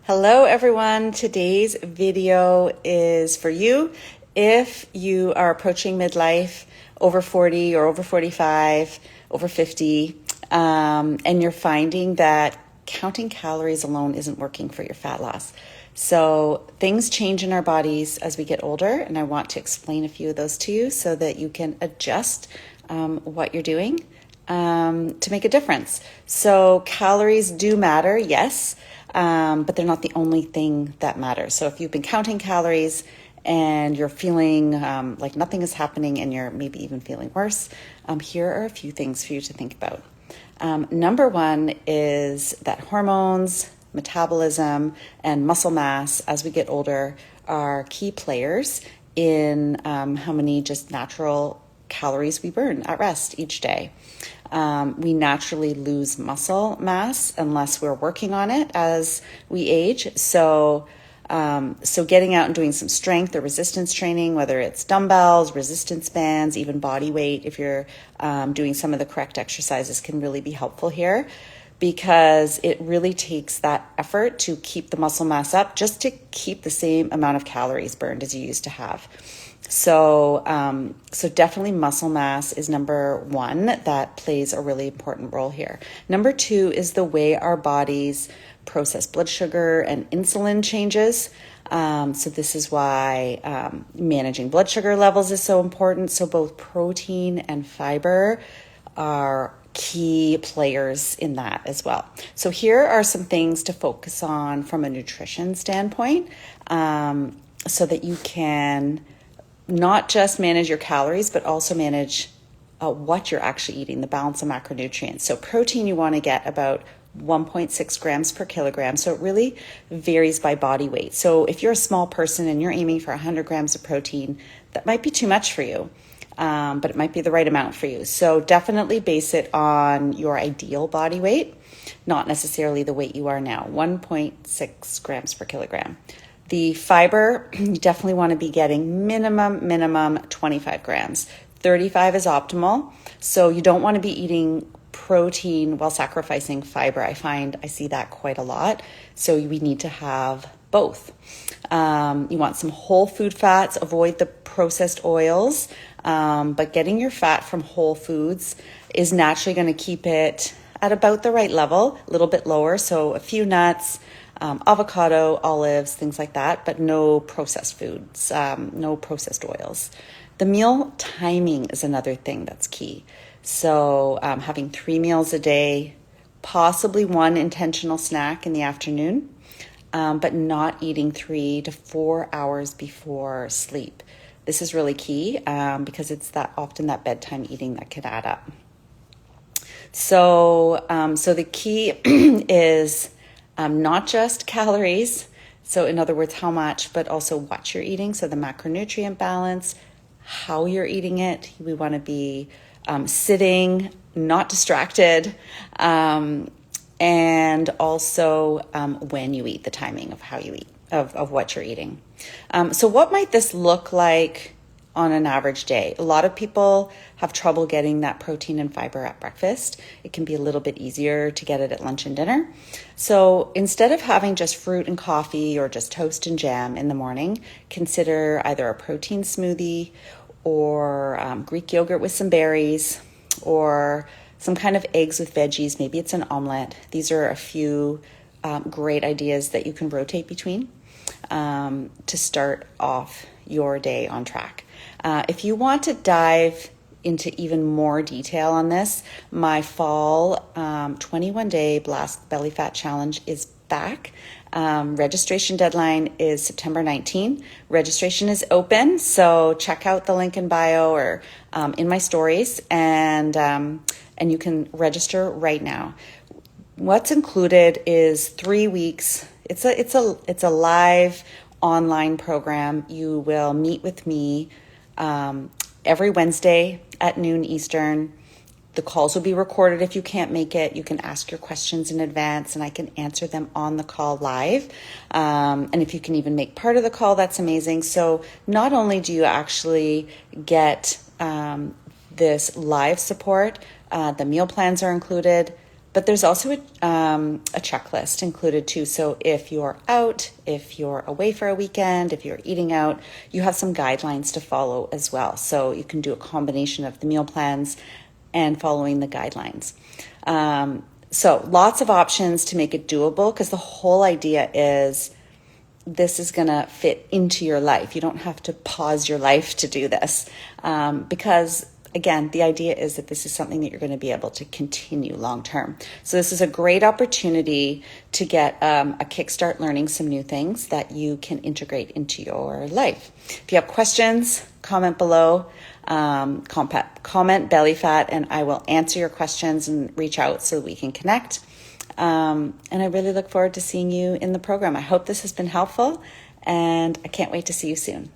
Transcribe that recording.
Hello everyone, today's video is for you if you are approaching midlife, over 40 or over 45, over 50, and you're finding that counting calories alone isn't working for your fat loss. So things change in our bodies as we get older, and I want to explain a few of those to you so that you can adjust what you're doing to make a difference. So calories do matter, yes, but they're not the only thing that matters. So if you've been counting calories and you're feeling like nothing is happening and you're maybe even feeling worse, here are a few things for you to think about. Number one is that hormones, metabolism, and muscle mass as we get older are key players in how many just natural calories we burn at rest each day. We naturally lose muscle mass unless we're working on it as we age. So getting out and doing some strength or resistance training, whether it's dumbbells, resistance bands, even body weight, if you're doing some of the correct exercises, can really be helpful here, because it really takes that effort to keep the muscle mass up just to keep the same amount of calories burned as you used to have. So definitely muscle mass is number one. That plays a really important role here. Number two is the way our bodies process blood sugar and insulin changes. So this is why managing blood sugar levels is so important. So both protein and fiber are key players in that as well. So here are some things to focus on from a nutrition standpoint, so that you can not just manage your calories, but also manage what you're actually eating, the balance of macronutrients. So protein, you want to get about 1.6 grams per kilogram. So it really varies by body weight. So if you're a small person and you're aiming for 100 grams of protein, that might be too much for you, but it might be the right amount for you. So definitely base it on your ideal body weight, not necessarily the weight you are now, 1.6 grams per kilogram. The fiber, you definitely want to be getting minimum 25 grams. 35 is optimal. So you don't want to be eating protein while sacrificing fiber. I see that quite a lot. So we need to have both. You want some whole food fats, avoid the processed oils, but getting your fat from whole foods is naturally going to keep it at about the right level, a little bit lower. So a few nuts, avocado, olives, things like that, but no processed foods, no processed oils. The meal timing is another thing that's key. So having 3 meals a day, possibly one intentional snack in the afternoon, but not eating 3 to 4 hours before sleep. This is really key because it's often that bedtime eating that can add up. So the key is not just calories, so in other words, how much, but also what you're eating. So the macronutrient balance, how you're eating it. We want to be sitting, not distracted, and also when you eat, the timing of how you eat, of what you're eating. So what might this look like on an average day? A lot of people have trouble getting that protein and fiber at breakfast. It can be a little bit easier to get it at lunch and dinner. So instead of having just fruit and coffee or just toast and jam in the morning, consider either a protein smoothie or Greek yogurt with some berries, or some kind of eggs with veggies. Maybe it's an omelet. These are a few great ideas that you can rotate between to start off your day on track. If you want to dive into even more detail on this, my fall 21-day Blast Belly Fat Challenge is back. Registration deadline is September 19. Registration is open, so check out the link in bio or in my stories, and you can register right now. What's included is 3 weeks. It's a live online program. You will meet with me every Wednesday at noon Eastern. The calls will be recorded. If you can't make it, you can ask your questions in advance and I can answer them on the call live. And if you can even make part of the call, that's amazing. So not only do you actually get this live support, the meal plans are included, But there's also a checklist included too. So if you're out, if you're away for a weekend, if you're eating out, you have some guidelines to follow as well. So you can do a combination of the meal plans and following the guidelines. So lots of options to make it doable, because the whole idea is this is going to fit into your life. You don't have to pause your life to do this, because again, the idea is that this is something that you're going to be able to continue long term. So this is a great opportunity to get a kickstart learning some new things that you can integrate into your life. If you have questions, comment below, comment belly fat, and I will answer your questions and reach out so we can connect. And I really look forward to seeing you in the program. I hope this has been helpful, and I can't wait to see you soon.